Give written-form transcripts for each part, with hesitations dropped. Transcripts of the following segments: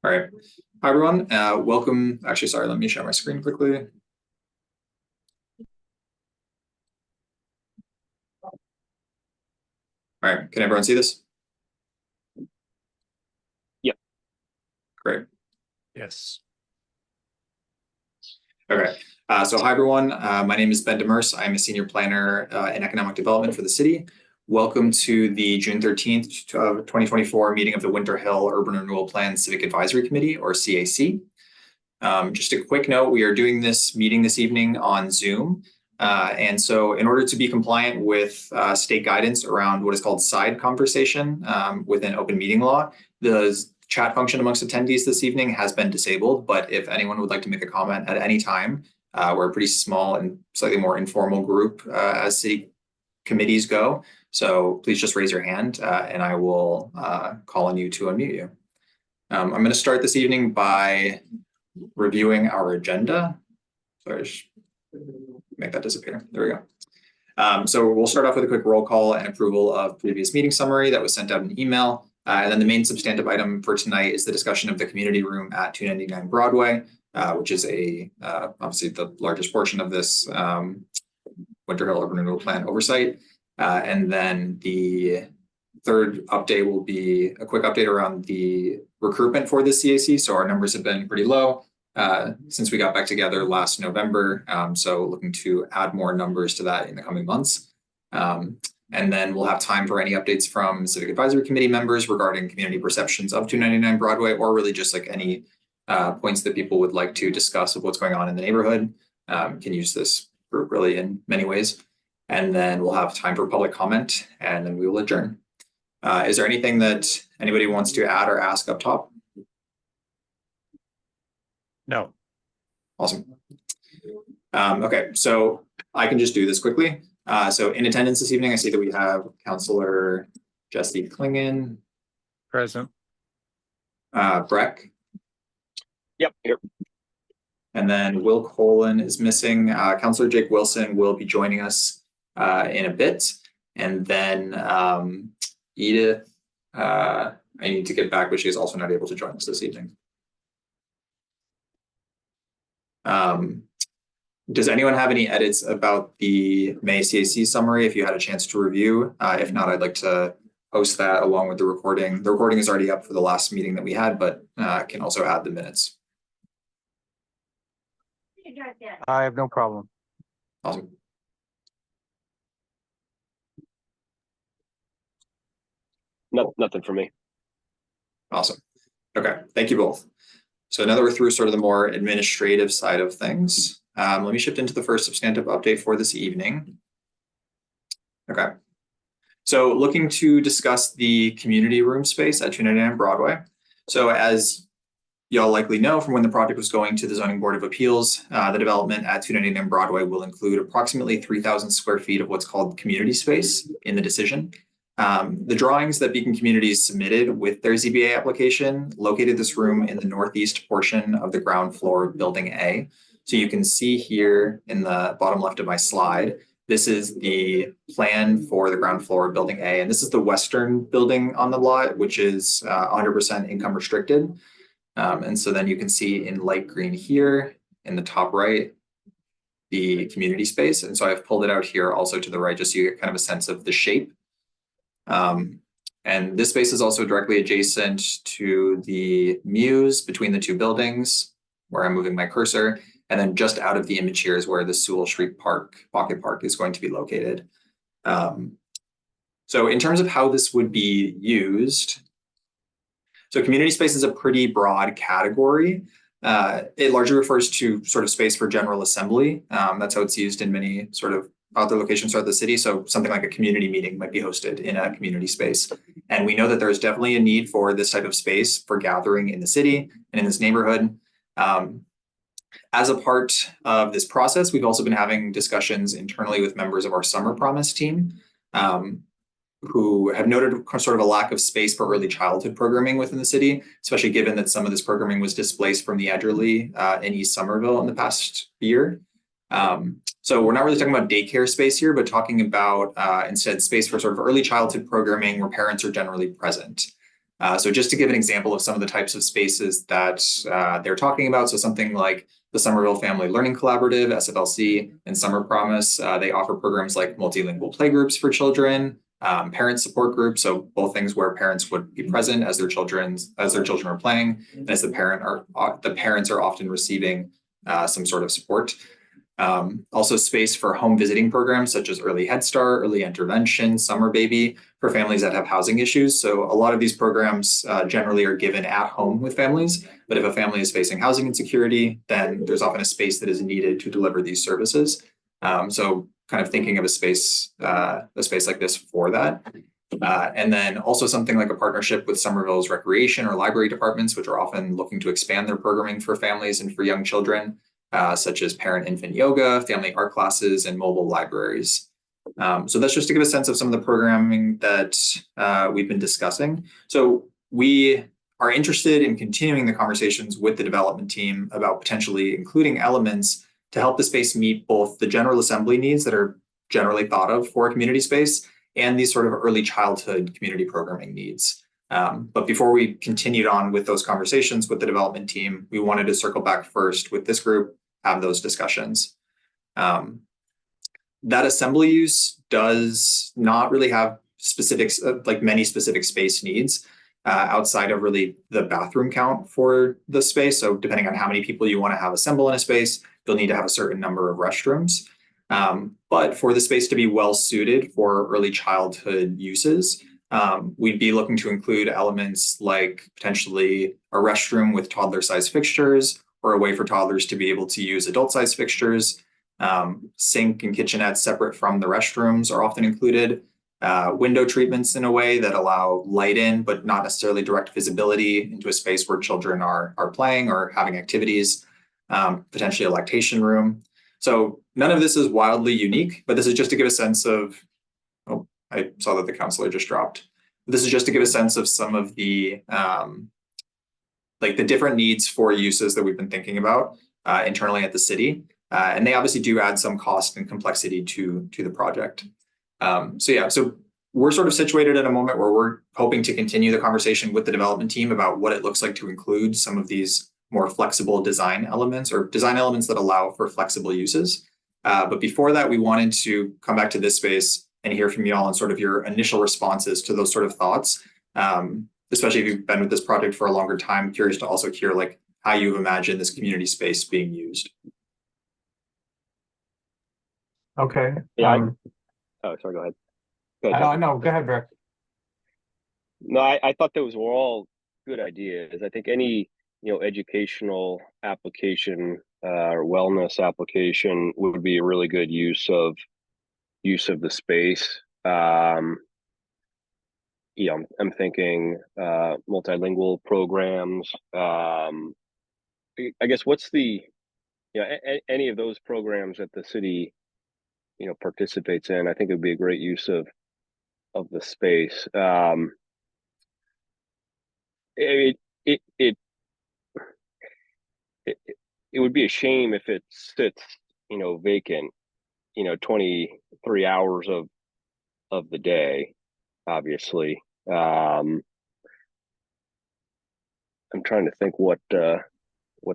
All right. Hi, everyone. Welcome. Actually, sorry, let me share my screen quickly. All right. Can everyone see this? Yep. Great. Yes. Okay. So hi, everyone. My name is Ben Demers. I'm a senior planner in economic development for the city. Welcome to the June 13th, 2024 meeting of the Winter Hill Urban Renewal Plan Civic Advisory Committee, or CAC. Just a quick note, we are doing this meeting this evening on Zoom. And so in order to be compliant with state guidance around what is called side conversation within open meeting law, the chat function amongst attendees this evening has been disabled. But if anyone would like to make a comment at any time, we're a pretty small and slightly more informal group as city committees go. So please just raise your hand and I will call on you to unmute you. I'm going to start this evening by reviewing our agenda. Sorry, just make that disappear. There we go. So we'll start off with a quick roll call and approval of previous meeting summary that was sent out in email. And then the main substantive item for tonight is the discussion of the community room at 299 Broadway, which is obviously the largest portion of this Winter Hill Urban Renewal Plan oversight. And then the third update will be a quick update around the recruitment for the CAC. So our numbers have been pretty low since we got back together last November. So looking to add more numbers to that in the coming months. And then we'll have time for any updates from Civic Advisory Committee members regarding community perceptions of 299 Broadway, or really just like any points that people would like to discuss of what's going on in the neighborhood. Can use this group really in many ways. And then we'll have time for public comment, and then we will adjourn. Is there anything that anybody wants to add or ask up top? No. Awesome. Okay, so I can just do this quickly. So in attendance this evening, I see that we have Councilor Jesse Klingen. Present. Breck. Yep, here. And then Will Colin is missing. Councilor Jake Wilson will be joining us in a bit. And then Edith, I need to get back, but she is also not able to join us this evening. Does anyone have any edits about the May CAC summary if you had a chance to review? If not, I'd like to post that along with the recording. The recording is already up for the last meeting that we had, but can also add the minutes. I have no problem. Awesome. Nothing for me. Awesome. Okay, thank you both. So now that we're through sort of the more administrative side of things, let me shift into the first substantive update for this evening. Okay. So looking to discuss the community room space at 299 Broadway. So as y'all likely know from when the project was going to the Zoning Board of Appeals, the development at 299 Broadway will include approximately 3,000 square feet of what's called community space in the decision. The drawings that Beacon Communities submitted with their ZBA application located this room in the northeast portion of the ground floor of Building A. So you can see here in the bottom left of my slide, this is the plan for the ground floor of Building A. And this is the western building on the lot, which is 100% income restricted. And so then you can see in light green here in the top right, the community space. And so I've pulled it out here also to the right, just so you get kind of a sense of the shape. And this space is also directly adjacent to the Muse between the two buildings where I'm moving my cursor. And then just out of the image here is where the Sewell Street Pocket Park is going to be located. So in terms of how this would be used, so community space is a pretty broad category. It largely refers to sort of space for general assembly. That's how it's used in many sort of other locations throughout the city. So something like a community meeting might be hosted in a community space. And we know that there's definitely a need for this type of space for gathering in the city and in this neighborhood. As a part of this process, we've also been having discussions internally with members of our Summer Promise team, who have noted sort of a lack of space for early childhood programming within the city, especially given that some of this programming was displaced from the Edgerly in East Somerville in the past year. So we're not really talking about daycare space here, but talking about instead space for sort of early childhood programming where parents are generally present. So just to give an example of some of the types of spaces that they're talking about, so something like the Somerville Family Learning Collaborative, SFLC, and Summer Promise, they offer programs like multilingual playgroups for children, parent support groups, so both things where parents would be present as their children are playing, and as the parents are often receiving some sort of support. Also space for home visiting programs such as Early Head Start, Early Intervention, Summer Baby for families that have housing issues. So a lot of these programs generally are given at home with families, but if a family is facing housing insecurity, then there's often a space that is needed to deliver these services. So kind of thinking of a space like this for that. And then also something like a partnership with Somerville's recreation or library departments, which are often looking to expand their programming for families and for young children. Such as parent-infant yoga, family art classes, and mobile libraries. So that's just to give a sense of some of the programming that we've been discussing. So we are interested in continuing the conversations with the development team about potentially including elements to help the space meet both the general assembly needs that are generally thought of for a community space and these sort of early childhood community programming needs. But before we continued on with those conversations with the development team, we wanted to circle back first with this group, have those discussions. That assembly use does not really have specifics, like many specific space needs outside of really the bathroom count for the space. So depending on how many people you want to have assemble in a space, you'll need to have a certain number of restrooms. But for the space to be well suited for early childhood uses, we'd be looking to include elements like potentially a restroom with toddler-sized fixtures or a way for toddlers to be able to use adult-sized fixtures. Sink and kitchenettes separate from the restrooms are often included. Window treatments in a way that allow light in, but not necessarily direct visibility into a space where children are playing or having activities. Potentially a lactation room. So none of this is wildly unique, but this is just to give a sense of, oh, I saw that the counselor just dropped. This is just to give a sense of some of the like the different needs for uses that we've been thinking about internally at the city. And they obviously do add some cost and complexity to the project. So we're sort of situated at a moment where we're hoping to continue the conversation with the development team about what it looks like to include some of these more flexible design elements or design elements that allow for flexible uses. But before that, we wanted to come back to this space and hear from you all on sort of your initial responses to those sort of thoughts. Especially if you've been with this project for a longer time, curious to also hear like how you've imagined this community space being used. Okay. Yeah. Oh, sorry, go ahead. No, go ahead, Rick. No, I thought those were all good ideas. I think any, educational application or wellness application would be a really good use of the space. I'm thinking multilingual programs. I guess what's the, any of those programs that the city, participates in, I think it would be a great use of the space. It would be a shame if it sits, vacant, 23 hours of the day, obviously. I'm trying to think what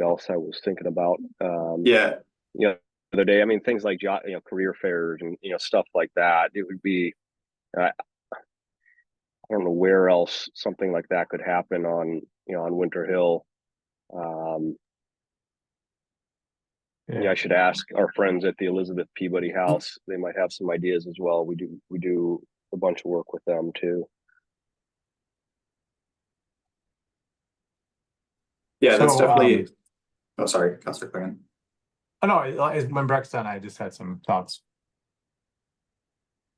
else I was thinking about. The other day, I mean, things like career fairs and stuff like that. It would be, I don't know where else something like that could happen on Winter Hill. I should ask our friends at the Elizabeth Peabody House. They might have some ideas as well. We do a bunch of work with them too. Yeah, that's definitely. Oh, sorry, Councilor Klingon. Oh no, when Breck's done, I just had some thoughts.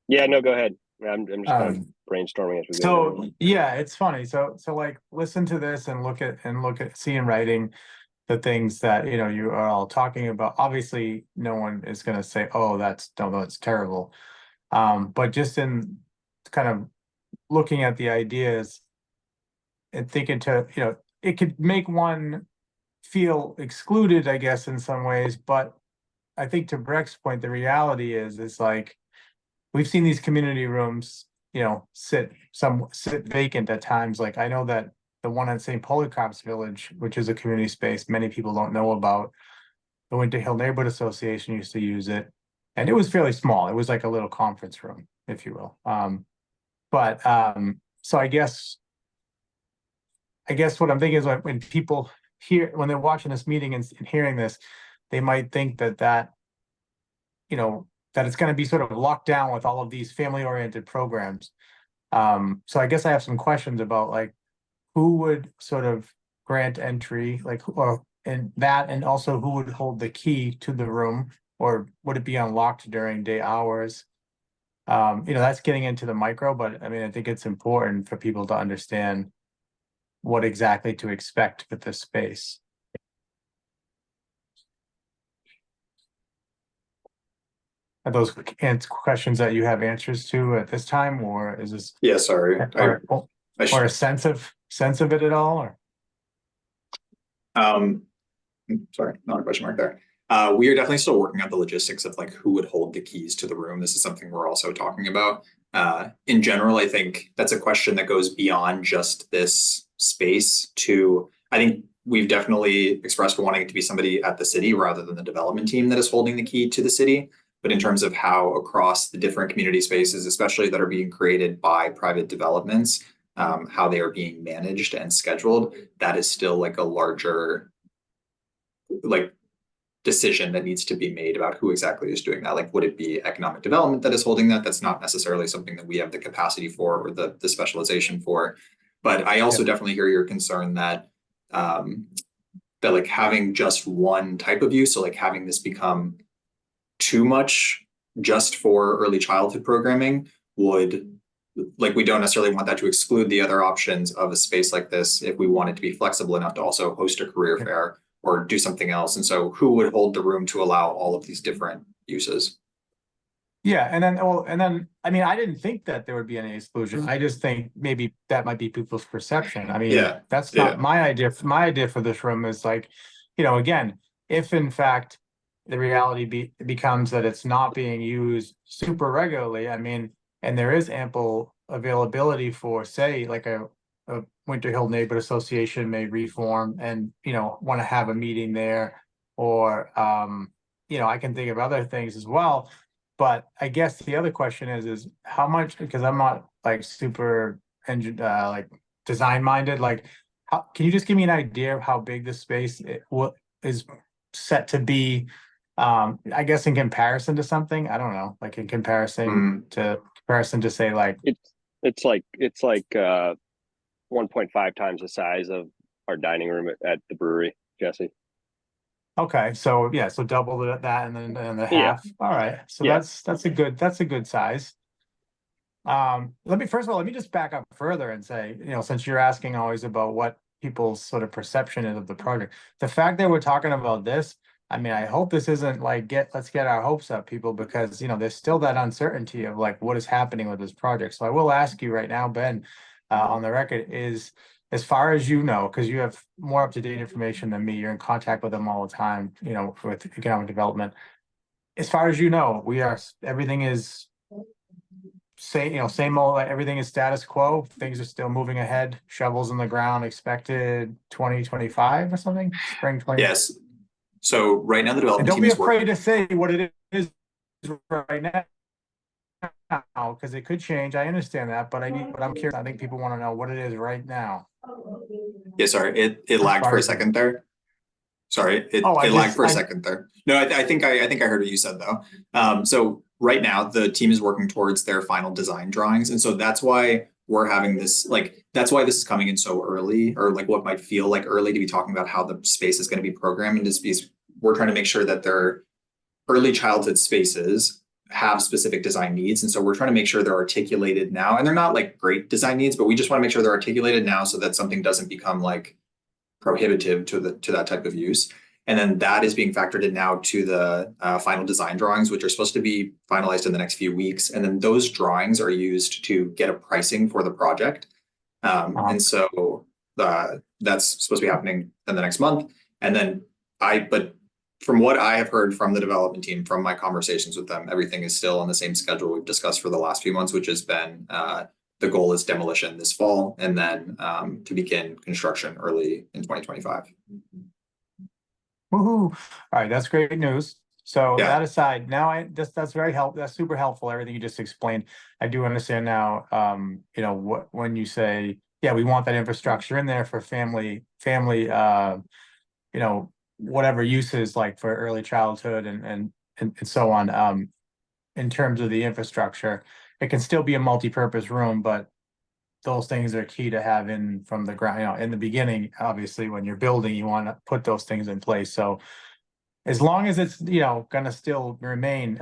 Yeah, no, go ahead. I'm just kind of brainstorming as we go. So yeah, it's funny. So like listen to this and look at see in writing the things that you are all talking about. Obviously, no one is going to say, "Oh, that's terrible," but just in kind of looking at the ideas and thinking it could make one feel excluded, I guess, in some ways. But I think to Breck's point, the reality is like we've seen these community rooms, sit vacant at times. Like I know that the one at St. Polycarp's Village, which is a community space many people don't know about, the Winter Hill Neighborhood Association used to use it, and it was fairly small. It was like a little conference room, if you will. So I guess what I'm thinking is when people when they're watching this meeting and hearing this, they might think that it's going to be sort of locked down with all of these family-oriented programs. So I guess I have some questions about like who would sort of grant entry, and also who would hold the key to the room, or would it be unlocked during day hours? That's getting into the micro, but I mean, I think it's important for people to understand what exactly to expect with this space. Are those questions that you have answers to at this time, or is this? Yeah, sorry. Or a sense of it at all, or? Sorry, not a question mark there. We are definitely still working out the logistics of like who would hold the keys to the room. This is something we're also talking about. In general, I think that's a question that goes beyond just this space I think we've definitely expressed wanting it to be somebody at the city rather than the development team that is holding the key to the city. But in terms of how across the different community spaces, especially that are being created by private developments, how they are being managed and scheduled, that is still like a larger decision that needs to be made about who exactly is doing that. Like, would it be economic development that is holding that? That's not necessarily something that we have the capacity for or the specialization for. But I also definitely hear your concern that that like having just one type of use, so like having this become too much just for early childhood programming would, like, we don't necessarily want that to exclude the other options of a space like this if we want it to be flexible enough to also host a career fair or do something else. And so who would hold the room to allow all of these different uses? Yeah, and then I mean, I didn't think that there would be any exclusion. I just think maybe that might be people's perception. I mean, that's not my idea. My idea for this room is like, again, if in fact the reality becomes that it's not being used super regularly, I mean, and there is ample availability for, say, like a Winter Hill Neighborhood Association may reform and, want to have a meeting there, or, I can think of other things as well. But I guess the other question is how much, because I'm not like super like design minded, like can you just give me an idea of how big this space is set to be? I guess in comparison to something, I don't know, like in comparison to say like it's like 1.5 times the size of our dining room at the brewery, Jesse. Okay, so yeah, so double that and then the half. All right, so that's a good size. Let me just back up further and say, since you're asking always about what people's sort of perception is of the project, the fact that we're talking about this, I mean, I hope this isn't like let's get our hopes up, people, because there's still that uncertainty of like what is happening with this project. So I will ask you right now, Ben, on the record, is as far as because you have more up-to-date information than me, you're in contact with them all the time, with economic development. As far as everything is same old, everything is status quo. Things are still moving ahead. Shovels in the ground expected 2025 or something, spring 20. Yes. So right now the development team is working. Don't be afraid to say what it is right now, because it could change. I understand that, but I'm curious. I think people want to know what it is right now. Yeah, sorry, it lagged for a second there. Sorry, it lagged for a second there. No, I think I heard what you said though. So right now the team is working towards their final design drawings, and so that's why we're having this, that's why this is coming in so early, or like what might feel like early to be talking about how the space is going to be programmed into space. We're trying to make sure that their early childhood spaces have specific design needs, and so we're trying to make sure they're articulated now, and they're not like great design needs, but we just want to make sure they're articulated now so that something doesn't become like prohibitive to that type of use. And then that is being factored in now to the final design drawings, which are supposed to be finalized in the next few weeks. And then those drawings are used to get a pricing for the project. And so that's supposed to be happening in the next month. And then but from what I have heard from the development team, from my conversations with them, everything is still on the same schedule we've discussed for the last few months, which has been the goal is demolition this fall, and then to begin construction early in 2025. Woohoo! All right, that's great news. So Yeah. that aside, now that's very helpful. That's super helpful. Everything you just explained, I do understand now. You know, when you say, yeah, we want that infrastructure in there for family, you know, whatever uses like for early childhood and so on. In terms of the infrastructure, it can still be a multi-purpose room, but those things are key to have in from the ground. You know, in the beginning, obviously, when you're building, you want to put those things in place. So as long as it's, you know, going to still remain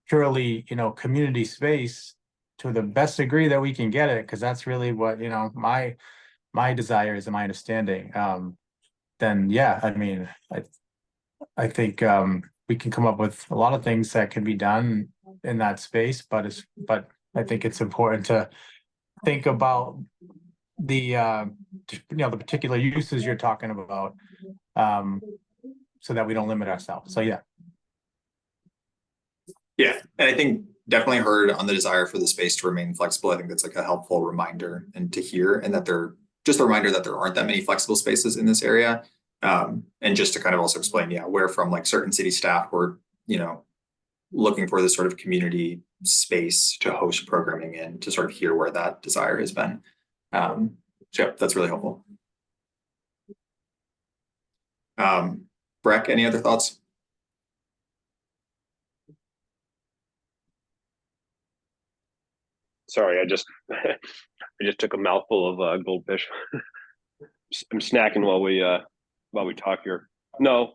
purely, you know, community space to the best degree that we can get it, because that's really what, you know, my desire is and my understanding. Then yeah, I mean, I think we can come up with a lot of things that can be done in that space, but I think it's important to think about the you know, the particular uses you're talking about, so that we don't limit ourselves. So yeah. Yeah, and I think definitely heard on the desire for the space to remain flexible. I think that's like a helpful reminder and to hear, and that they're just a reminder that there aren't that many flexible spaces in this area. And just to kind of also explain, yeah, where from like certain city staff were, you know, looking for this sort of community space to host programming in, to sort of hear where that desire has been. So yeah, that's really helpful. Breck, any other thoughts? Sorry, I just took a mouthful of goldfish. I'm snacking while we talk here. No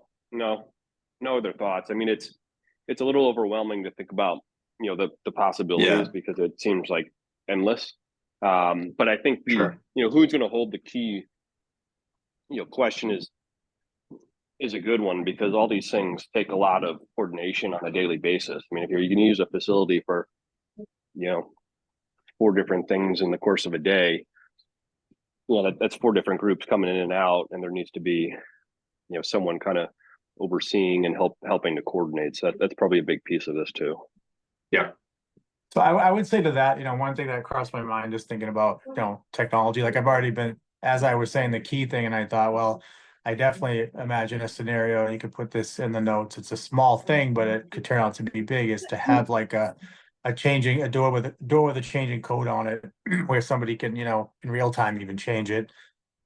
other thoughts. I mean, it's a little overwhelming to think about, you know, the possibilities, because it seems like endless. But I think you know, who's going to hold the key, you know, question is a good one, because all these things take a lot of coordination on a daily basis. I mean, if you're going to use a facility for, you know, 4 different things in the course of a day, you know, that's 4 different groups coming in and out, and there needs to be, you know, someone kind of overseeing and helping to coordinate. So that's probably a big piece of this too. Yeah. So I would say to that, you know, one thing that crossed my mind just thinking about, you know, technology, like I've already been, as I was saying, the key thing, and I thought, well, I definitely imagine a scenario, you could put this in the notes, it's a small thing, but it could turn out to be big, is to have like a door with a changing code on it, where somebody can, you know, in real time even change it.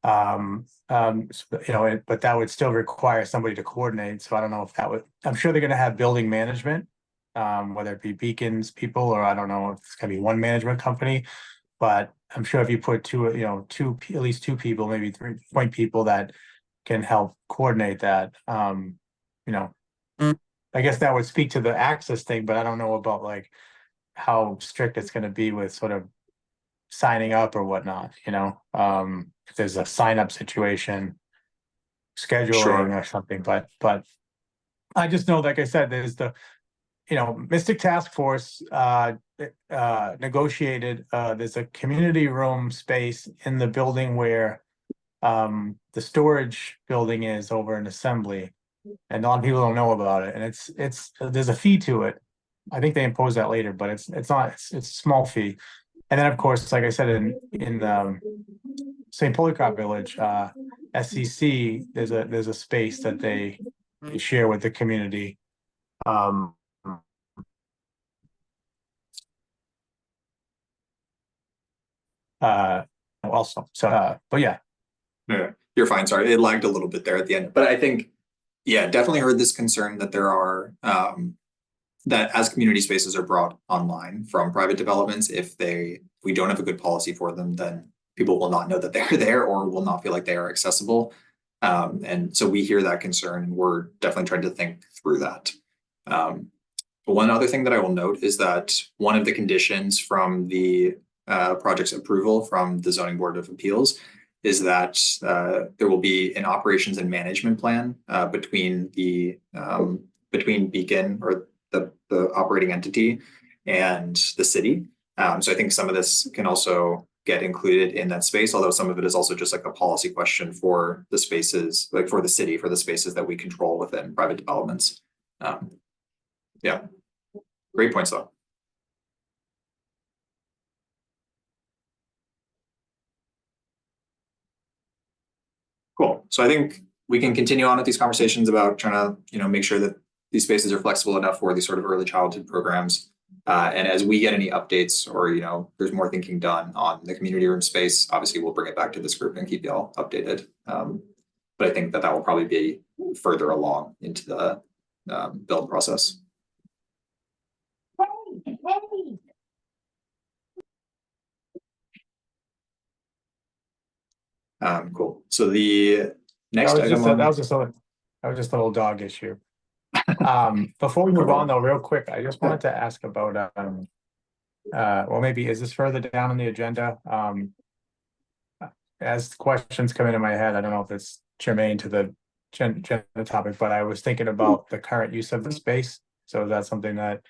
You know, but that would still require somebody to coordinate. So I don't know if that would, I'm sure they're going to have building management, whether it be Beacons people, or I don't know if it's going to be one management company, but I'm sure if you put at least 2 people, maybe 3 point people that can help coordinate that, you know, I guess that would speak to the access thing, but I don't know about like how strict it's going to be with sort of signing up or whatnot, you know, if there's a sign up situation, scheduling or something, but I just know, like I said, there's the, you know, Mystic Task Force negotiated, there's a community room space in the building where the storage building is over in Assembly, and a lot of people don't know about it, and it's there's a fee to it. I think they impose that later, but it's a small fee. And then, of course, like I said, in St. Polycarp Village, SCC, there's a space that they share with the community. Also, so but yeah. Yeah, you're fine. Sorry, it lagged a little bit there at the end, but I think, yeah, definitely heard this concern that there are that as community spaces are brought online from private developments, if we don't have a good policy for them, then people will not know that they're there, or will not feel like they are accessible. And so we hear that concern, and we're definitely trying to think through that. But one other thing that I will note is that one of the conditions from the project's approval from the Zoning Board of Appeals is that there will be an operations and management plan between Beacon, or the operating entity, and the city. So I think some of this can also get included in that space, although some of it is also just like a policy question for the spaces, like for the city, for the spaces that we control within private developments. Yeah, great points though. Cool. So I think we can continue on with these conversations about trying to, make sure that these spaces are flexible enough for these sort of early childhood programs. And as we get any updates or, there's more thinking done on the community room space, obviously we'll bring it back to this group and keep y'all updated. But I think that will probably be further along into the build process. Cool. So the next item that was just a little dog issue. Before we move on though, real quick, I just wanted to ask about well, maybe is this further down on the agenda? As questions come into my head, I don't know if it's germane to the topic, but I was thinking about the current use of the space. So is that something that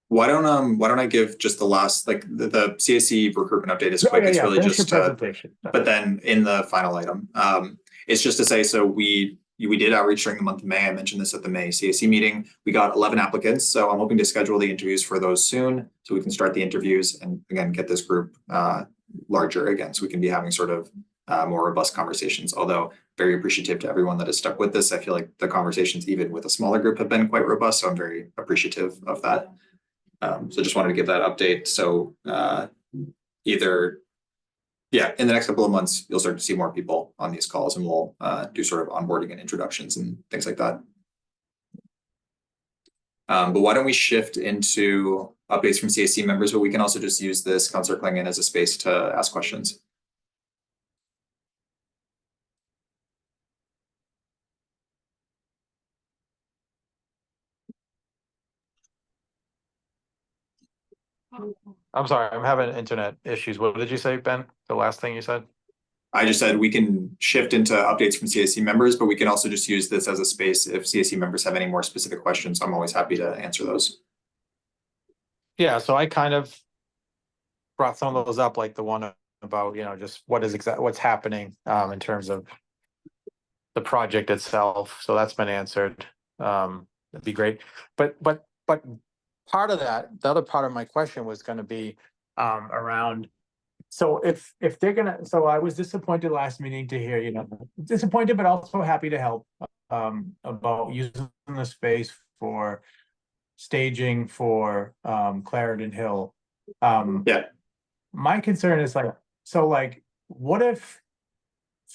why don't I give just the last, like the CAC recruitment update is quick. It's really just but then in the final item, it's just to say, so we did outreach during the month of May. I mentioned this at the May CAC meeting. We got 11 applicants, so I'm hoping to schedule the interviews for those soon, so we can start the interviews and again get this group larger again, so we can be having sort of more robust conversations. Although very appreciative to everyone that has stuck with this. I feel like the conversations, even with a smaller group, have been quite robust, so I'm very appreciative of that. So just wanted to give that update. So in the next couple of months, you'll start to see more people on these calls, and we'll do sort of onboarding and introductions and things like that. But why don't we shift into updates from CAC members, but we can also just use this Councillor Klingon as a space to ask questions. I'm sorry, I'm having internet issues. What did you say, Ben? The last thing you said? I just said we can shift into updates from CAC members, but we can also just use this as a space if CAC members have any more specific questions. I'm always happy to answer those. Yeah, so I kind of brought some of those up, like the one about, just what's happening in terms of the project itself. So that's been answered. That'd be great. But part of that, the other part of my question was going to be around. So if they're gonna, so I was disappointed last meeting to hear, disappointed, but also happy to help about using the space for staging for Clarendon Hill. My concern is what if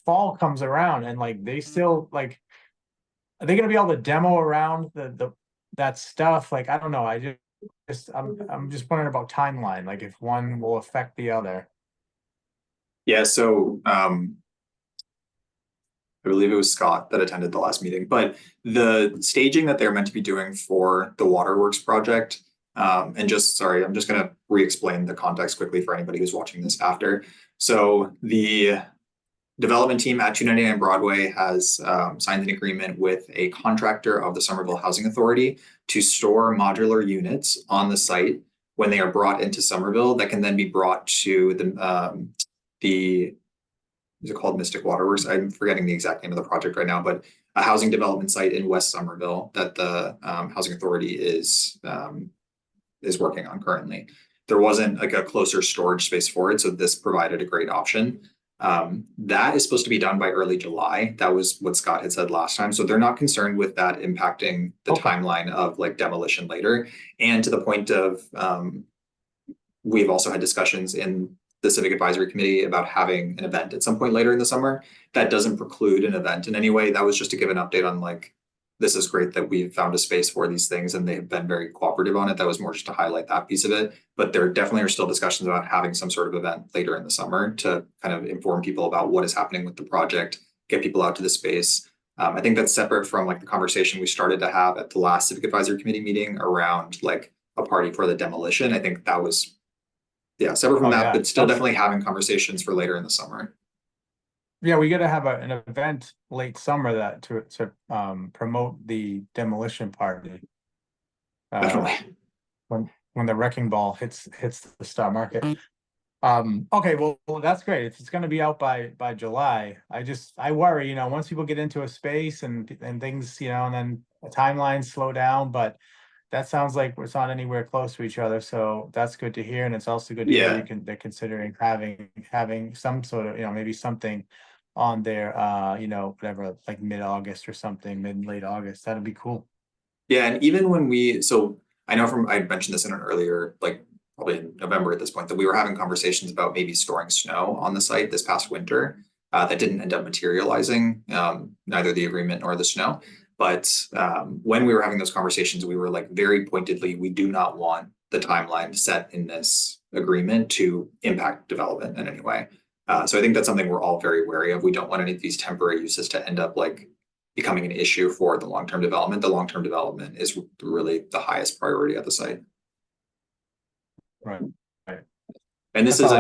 fall comes around and they still are they gonna be able to demo around that stuff? I don't know. I'm just wondering about timeline, if one will affect the other. Yeah, so I believe it was Scott that attended the last meeting, but the staging that they're meant to be doing for the Waterworks project, and I'm just going to re-explain the context quickly for anybody who's watching this after. So the development team at 299 Broadway has signed an agreement with a contractor of the Somerville Housing Authority to store modular units on the site when they are brought into Somerville that can then be brought to is it called Mystic Waterworks? I'm forgetting the exact name of the project right now, but a housing development site in West Somerville that the Housing Authority is working on currently. There wasn't a closer storage space for it, so this provided a great option. That is supposed to be done by early July. That was what Scott had said last time. So they're not concerned with that impacting the timeline of demolition later. And to the point of, we've also had discussions in the Civic Advisory Committee about having an event at some point later in the summer. That doesn't preclude an event in any way. That was just to give an update on this is great that we've found a space for these things and they've been very cooperative on it. That was more just to highlight that piece of it. But there definitely are still discussions about having some sort of event later in the summer to kind of inform people about what is happening with the project, get people out to the space. I think that's separate from the conversation we started to have at the last Civic Advisory Committee meeting around a party for the demolition. I think that was separate from that, but still definitely having conversations for later in the summer. Yeah, we got to have an event late summer to promote the demolition party. Definitely. When the wrecking ball hits the stock market. Okay, well, that's great. If it's gonna be out by July, I worry, once people get into a space and things, and then the timelines slow down, but that sounds like it's not anywhere close to each other, so that's good to hear, and it's also good to hear they're considering having some sort of, maybe something on there, whatever, like mid-August or something, late August. That'd be cool. Yeah, and even when so I know I mentioned this in an earlier, like probably in November at this point, that we were having conversations about maybe storing snow on the site this past winter. That didn't end up materializing, neither the agreement nor the snow. But when we were having those conversations, we were like very pointedly, we do not want the timeline set in this agreement to impact development in any way. So I think that's something we're all very wary of. We don't want any of these temporary uses to end up like becoming an issue for the long-term development. The long-term development is really the highest priority at the site. Right. And this is,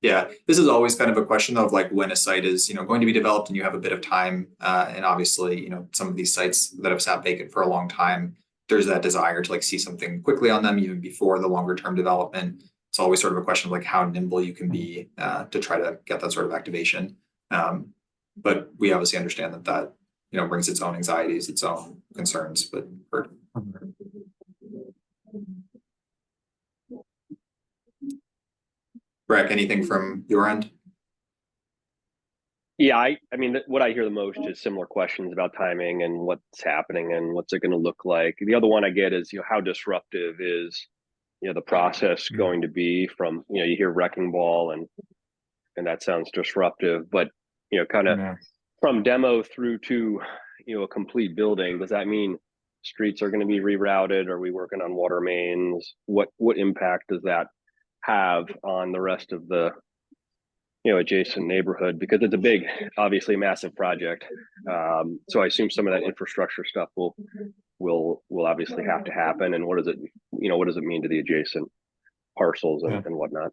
yeah, this is always kind of a question of like when a site is, going to be developed and you have a bit of time. And obviously, some of these sites that have sat vacant for a long time, there's that desire to like see something quickly on them even before the longer term development. It's always sort of a question of like how nimble you can be to try to get that sort of activation. But we obviously understand that brings its own anxieties, its own concerns, but Breck, anything from your end? Yeah, I mean, what I hear the most is similar questions about timing and what's happening and what's it going to look like. The other one I get is, how disruptive is, the process going to be from, you hear wrecking ball and that sounds disruptive, but, kind of from demo through to, a complete building. Does that mean streets are going to be rerouted? Are we working on water mains? What impact does that have on the rest of the adjacent neighborhood? Because it's a big, obviously massive project. So I assume some of that infrastructure stuff will obviously have to happen. And what does it mean to the adjacent parcels and whatnot?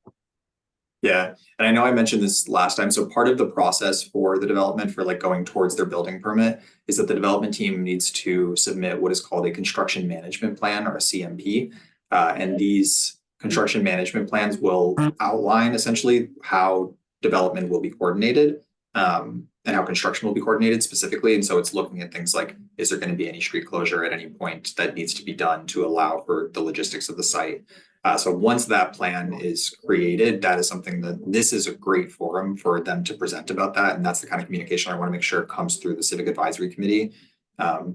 Yeah, and I know I mentioned this last time. So part of the process for the development for like going towards their building permit is that the development team needs to submit what is called a construction management plan, or a CMP. And these construction management plans will outline essentially how development will be coordinated, and how construction will be coordinated specifically. And so it's looking at things like, is there going to be any street closure at any point that needs to be done to allow for the logistics of the site? So once that plan is created, that is something that this is a great forum for them to present about that. And that's the kind of communication I want to make sure comes through the Civic Advisory Committee,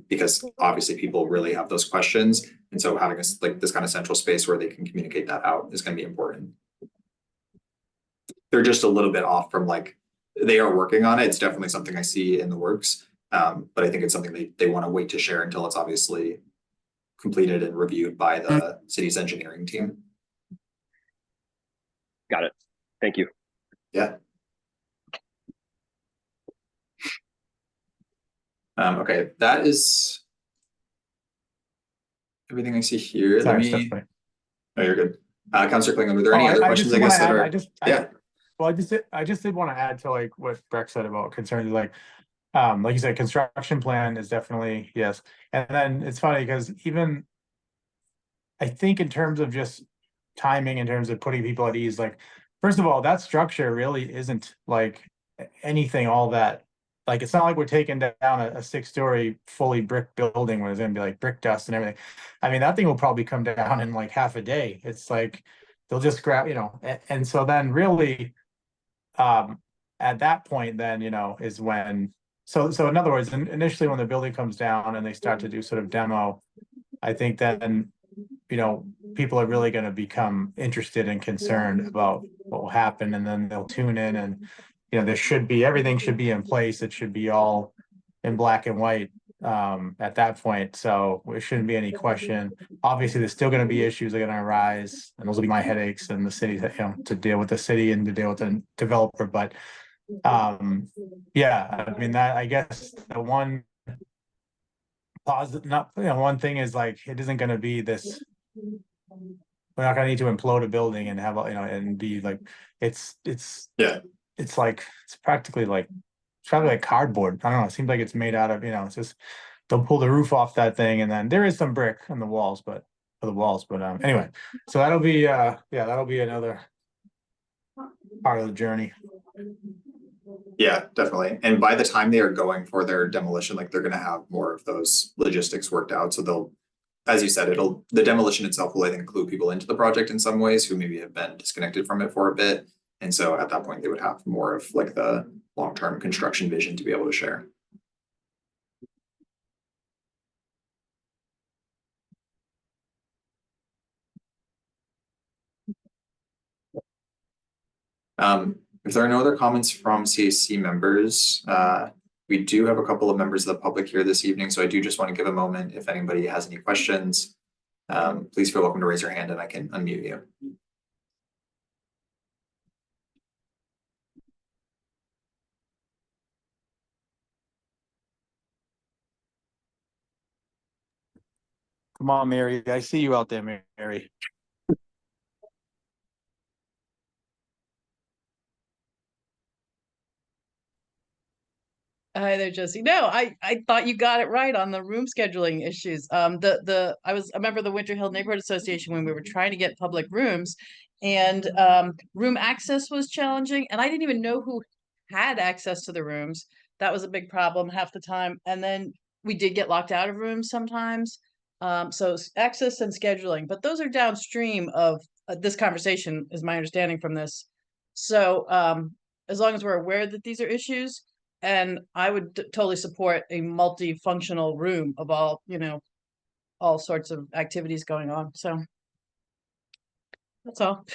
because obviously people really have those questions. And so having this kind of central space where they can communicate that out is going to be important. They're just a little bit off from they are working on it. It's definitely something I see in the works. But I think it's something they want to wait to share until it's obviously completed and reviewed by the city's engineering team. Got it. Thank you. Yeah. Okay, that is everything I see here. Sorry, Oh, you're good. Councilor Klingon, were there any other questions? I guess I just did want to add to what Breck said about concerns, like you said, construction plan is definitely yes. And then it's funny because even I think in terms of just timing, in terms of putting people at ease, first of all, that structure really isn't anything all that, it's not like we're taking down a 6-story fully brick building where there's going to be brick dust and everything. I mean, that thing will probably come down in half a day. It's they'll just grab, and so then really at that point then, is when, so in other words, initially when the building comes down and they start to do sort of demo, I think then, people are really going to become interested and concerned about what will happen, and then they'll tune in, and everything should be in place. It should be all in black and white at that point. So there shouldn't be any question. Obviously, there's still going to be issues that are going to arise, and those will be my headaches and the city to deal with the city and to deal with the developer. But yeah, I mean, that I guess the one positive, one thing is it isn't going to be this. We're not going to need to implode a building and have and be it's practically it's probably like cardboard. I don't know. It seems like it's made out of, it's just they'll pull the roof off that thing, and then there is some brick on the walls, but anyway, so that'll be that'll be another part of the journey. Yeah, definitely. And by the time they are going for their demolition, like they're going to have more of those logistics worked out. So they'll, as you said, the demolition itself will, I think, include people into the project in some ways who maybe have been disconnected from it for a bit. And so at that point, they would have more of like the long-term construction vision to be able to share. If there are no other comments from CAC members, we do have a couple of members of the public here this evening, so I do just want to give a moment if anybody has any questions. Please feel welcome to raise your hand and I can unmute you. Come on, Mary. I see you out there, Mary. Hi there, Jesse. No, I thought you got it right on the room scheduling issues. I was a member of the Winter Hill Neighborhood Association when we were trying to get public rooms, and room access was challenging, and I didn't even know who had access to the rooms. That was a big problem half the time, and then we did get locked out of rooms sometimes. So access and scheduling, but those are downstream of this conversation, is my understanding from this. So as long as we're aware that these are issues. And I would totally support a multifunctional room of all, all sorts of activities going on. So that's all.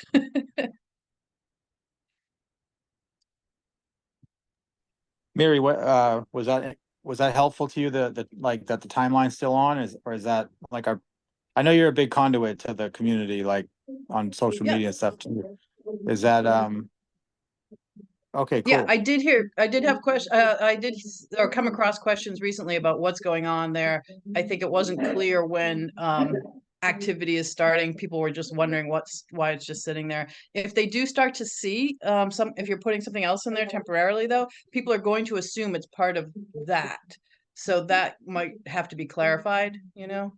Mary, what was that helpful to you? The like that the timeline's still on, or is that like I know you're a big conduit to the community, like on social media and stuff too. Is that okay, cool. Yeah, I did have questions. I did or come across questions recently about what's going on there. I think it wasn't clear when activity is starting. People were just wondering why it's just sitting there. If they do start to see if you're putting something else in there temporarily, though, people are going to assume it's part of that. So that might have to be clarified, Yeah.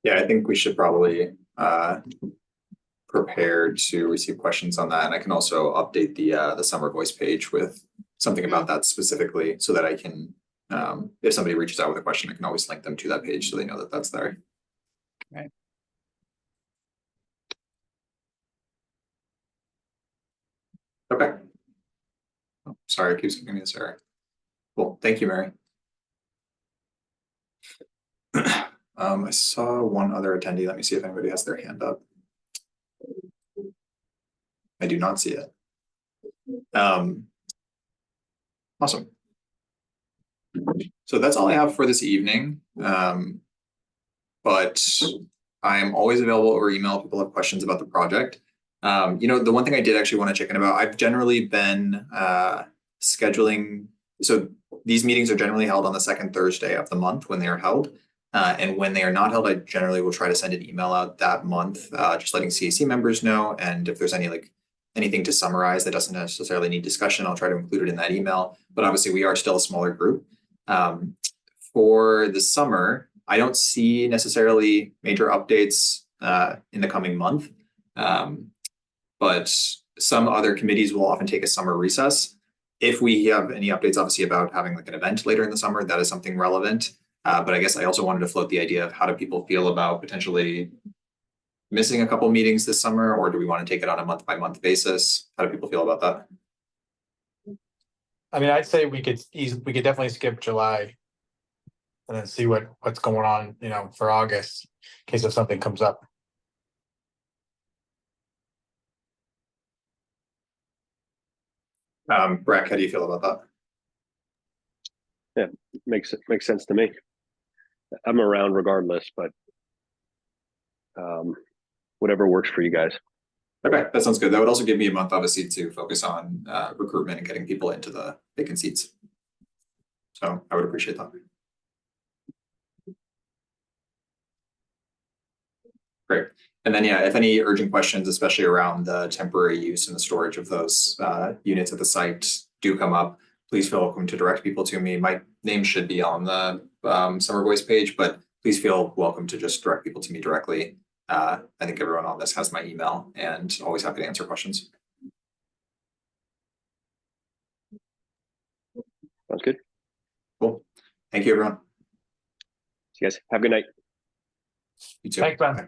Yeah, I think we should probably prepare to receive questions on that. And I can also update the Summer Voice page with something about that specifically so that I can, if somebody reaches out with a question, I can always link them to that page so they know that that's there. Right. Okay. Oh, sorry, it keeps giving me this error. Cool. Thank you, Mary. I saw one other attendee. Let me see if anybody has their hand up. I do not see it. Awesome. So that's all I have for this evening. But I am always available over email if people have questions about the project. The one thing I did actually want to check in about, I've generally been scheduling. So these meetings are generally held on the second Thursday of the month when they are held. And when they are not held, I generally will try to send an email out that month, just letting CAC members know. And if there's anything to summarize that doesn't necessarily need discussion, I'll try to include it in that email. But obviously we are still a smaller group. For the summer, I don't see necessarily major updates in the coming month. But some other committees will often take a summer recess. If we have any updates, obviously, about having like an event later in the summer, that is something relevant. But I guess I also wanted to float the idea of how do people feel about potentially missing a couple meetings this summer, or do we want to take it on a month-by-month basis? How do people feel about that? I mean, I'd say we could definitely skip July and then see what's going on, for August in case if something comes up. Brack, how do you feel about that? Yeah, makes sense to me. I'm around regardless, but whatever works for you guys. Okay, that sounds good. That would also give me a month, obviously, to focus on recruitment and getting people into the vacant seats. So I would appreciate that. Great. And then, yeah, if any urgent questions, especially around the temporary use and the storage of those units at the site do come up, please feel welcome to direct people to me. My name should be on the Summer Voice page, but please feel welcome to just direct people to me directly. I think everyone on this has my email, and always happy to answer questions. Sounds good. Cool. Thank you, everyone. See you guys. Have a good night. You too. Thanks, Ben. Bye.